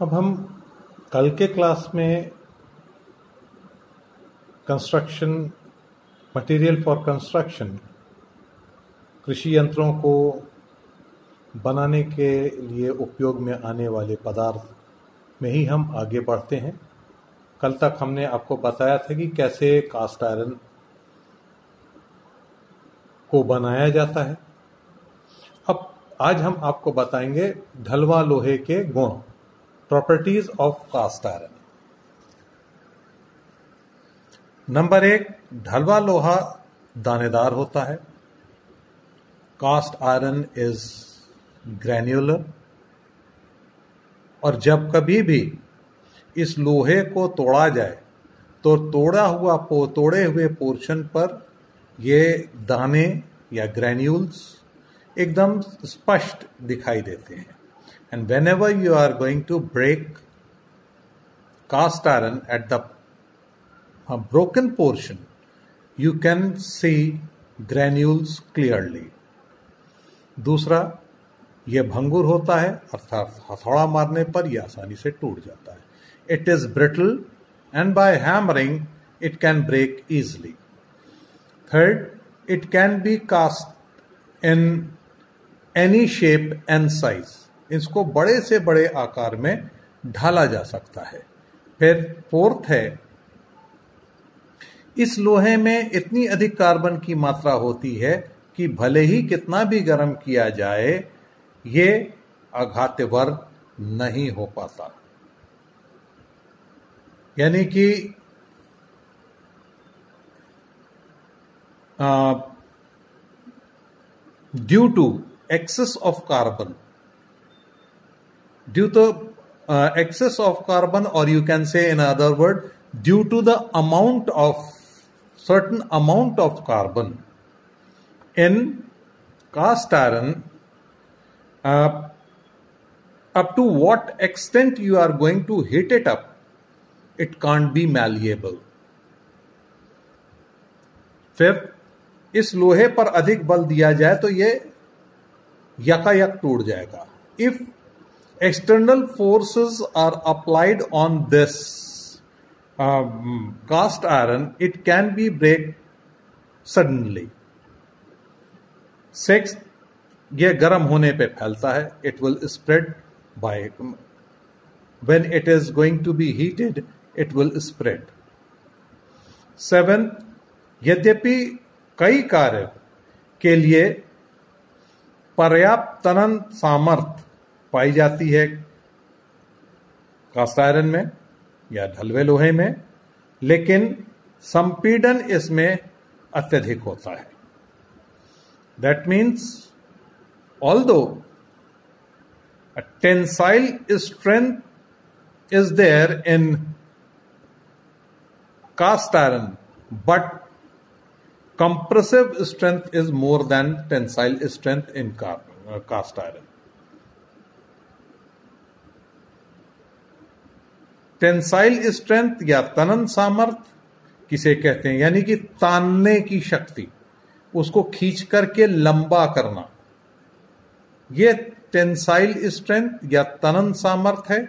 अब हम कल के क्लास में कंस्ट्रक्शन मटेरियल फॉर कंस्ट्रक्शन कृषि यंत्रों को बनाने के लिए उपयोग में आने वाले पदार्थ में ही हम आगे बढ़ते हैं। कल तक हमने आपको बताया था कि कैसे कास्ट आयरन को बनाया जाता है। अब आज हम आपको बताएंगे ढलवा लोहे के गुण, properties of cast iron. Number 1, ढलवा लोहा दानेदार होता है। कास्ट आयरन इज ग्रैन्युलर, और जब कभी भी इस लोहे को तोड़ा जाए तो तोड़े हुए पोर्शन पर ये दाने या ग्रैन्यूल्स एकदम स्पष्ट दिखाई देते हैं। And whenever you are going to break cast iron at the broken portion, you can see granules clearly. दूसरा, यह भंगुर होता है, अर्थात हथौड़ा मारने पर यह आसानी से टूट जाता है। It is brittle and by hammering it can break easily. Third, it can be cast in any shape and size. इसको बड़े से बड़े आकार में ढाला जा सकता है। फिर फोर्थ है, इस लोहे में इतनी अधिक कार्बन की मात्रा होती है कि भले ही कितना भी गर्म किया जाए ये आघातवर नहीं हो पाता। यानी कि due to excess of carbon, or you can say in other word, due to the certain amount of carbon in cast iron, up to what extent you are going to heat it up, it can't be malleable. फिर इस लोहे पर अधिक बल दिया जाए तो ये यकायक टूट जाएगा। If external forces are applied on this cast iron, it can be break suddenly. 6, यह गर्म होने पे फैलता है। It will spread by when it is going to be heated, it will spread. 7, यद्यपि कई कार्य के लिए पर्याप्त तनन सामर्थ्य पाई जाती है कास्ट आयरन में या ढलवे लोहे में, लेकिन संपीड़न इसमें अत्यधिक होता है। That means although tensile strength is there in cast iron, but compressive strength is more than tensile strength in cast iron. Tensile strength या तनन सामर्थ्य किसे कहते हैं, यानी कि तानने की शक्ति, उसको खींच करके लंबा करना, यह टेंसाइल स्ट्रेंथ या तनन सामर्थ्य है।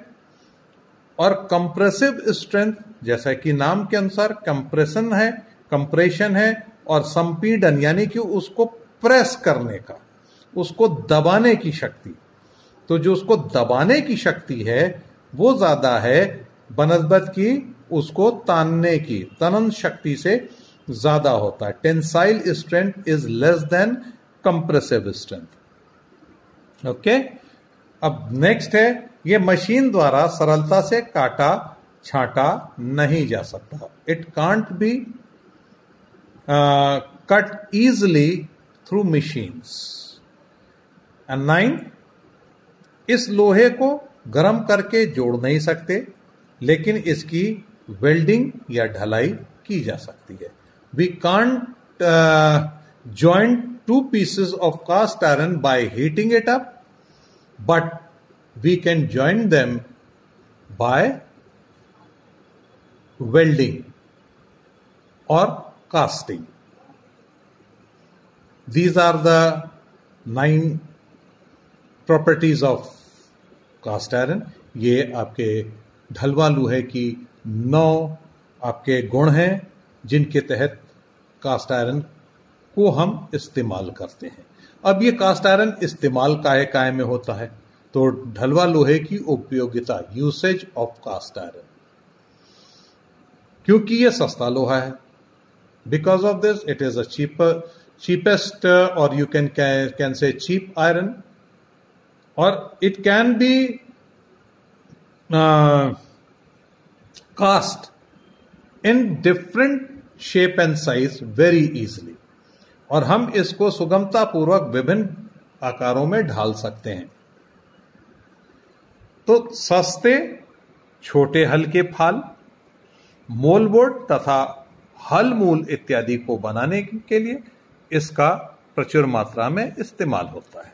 और कंप्रेसिव स्ट्रेंथ, जैसा कि नाम के अनुसार कंप्रेशन है, और संपीड़न यानी कि उसको प्रेस करने का, उसको दबाने की शक्ति। तो जो उसको दबाने की शक्ति है वो ज्यादा है बनस्बत की उसको तानने की, तनन शक्ति से ज्यादा होता है। Tensile strength is less than compressive strength. Okay, अब नेक्स्ट है, ये मशीन द्वारा सरलता से काटा छांटा नहीं जा सकता। It can't be cut easily through machines. And 9, इस लोहे को गर्म करके जोड़ नहीं सकते, लेकिन इसकी वेल्डिंग या ढलाई की जा सकती है। We can't join two pieces of cast iron by heating it up, but we can join them by welding or casting. These are the 9 properties of cast iron. ये आपके ढलवा लोहे की 9 आपके गुण हैं जिनके तहत कास्ट आयरन को हम इस्तेमाल करते हैं। अब ये कास्ट आयरन इस्तेमाल काय में होता है, तो ढलवा लोहे की उपयोगिता, यूसेज ऑफ कास्ट आयरन, क्योंकि ये सस्ता लोहा है, because of this it is a cheapest or you can say cheap iron, or it can be cast in different shape and size very easily, और हम इसको सुगमता पूर्वक विभिन्न आकारों में ढाल सकते हैं। तो सस्ते छोटे हल के फाल, मोलबोर्ड तथा हल मूल इत्यादि को बनाने के लिए इसका प्रचुर मात्रा में इस्तेमाल होता है।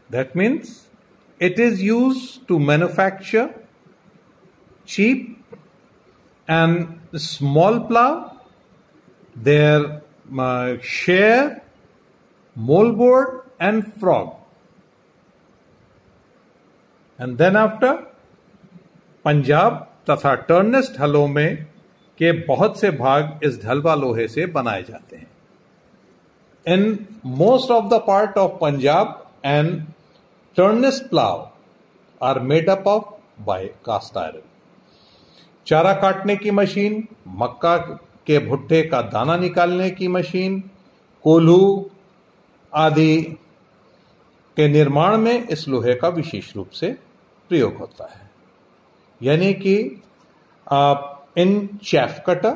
That means it is use to manufacture cheap and small plough, their share, mouldboard and frog, and then after Punjab तथा टर्नेस्ट हलों में के बहुत से भाग इस ढलवा लोहे से बनाए जाते हैं। In most of the part of Punjab and Turnus plough are made up of by cast iron. चारा काटने की मशीन, मक्का के भुट्टे का दाना निकालने की मशीन, कोल्हू आदि के निर्माण में इस लोहे का विशेष रूप से प्रयोग होता है। यानी कि इन chaff cutter,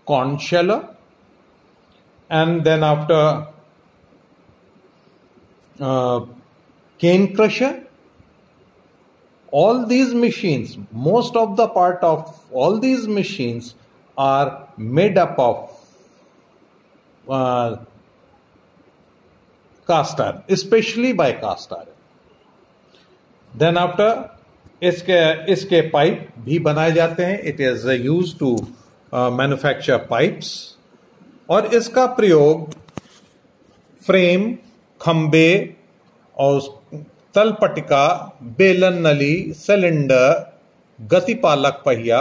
corn sheller, and then after cane crusher, all these machines, most of the part of all these machines are made up of cast iron, especially by cast iron. Then after इसके pipe भी बनाए जाते हैं। It is used to manufacture pipes, और इसका प्रयोग frame, खंबे और तलपटिका, बेलन नली, सिलेंडर, गतिपालक पहिया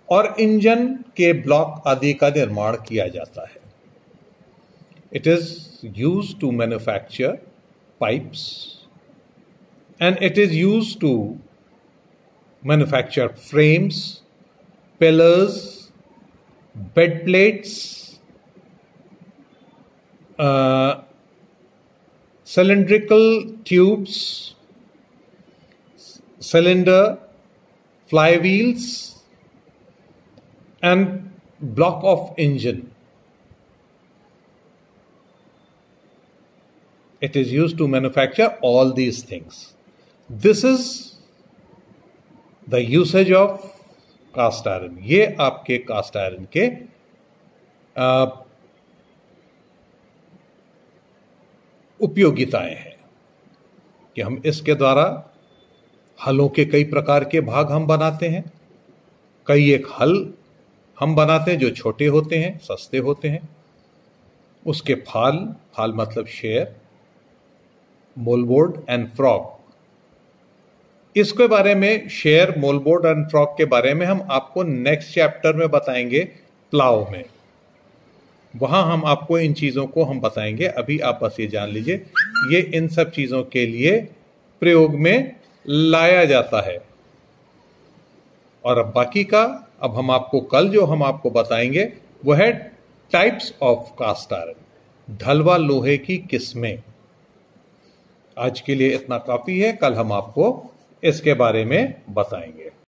और इंजन के ब्लॉक आदि का निर्माण किया जाता है। It is used to manufacture pipes and it is used to manufacture frames, pillars, bed plates, cylindrical tubes, cylinder, flywheels, and block of engine. It is used to manufacture all these things. This is the usage of cast iron. ये आपके cast iron के उपयोगिताएं हैं कि हम इसके द्वारा हलों के कई प्रकार के भाग हम बनाते हैं। कई एक हल हम बनाते हैं जो छोटे होते हैं, सस्ते होते हैं। उसके फाल मतलब शेयर, मोलबोर्ड एंड फ्रॉग। इसके बारे में, शेयर, मोलबोर्ड एंड फ्रॉग के बारे में हम आपको नेक्स्ट चैप्टर में बताएंगे, प्लाव में। वहां हम आपको इन चीजों को हम बताएंगे। अभी आप बस ये जान लीजिए, ये इन सब चीजों के लिए प्रयोग में लाया जाता है। और अब बाकी का अब हम आपको कल जो हम आपको बताएंगे वो है टाइप्स ऑफ कास्ट आयरन, ढलवा लोहे की किस्में। आज के लिए इतना काफी है, कल हम आपको इसके बारे में बताएंगे।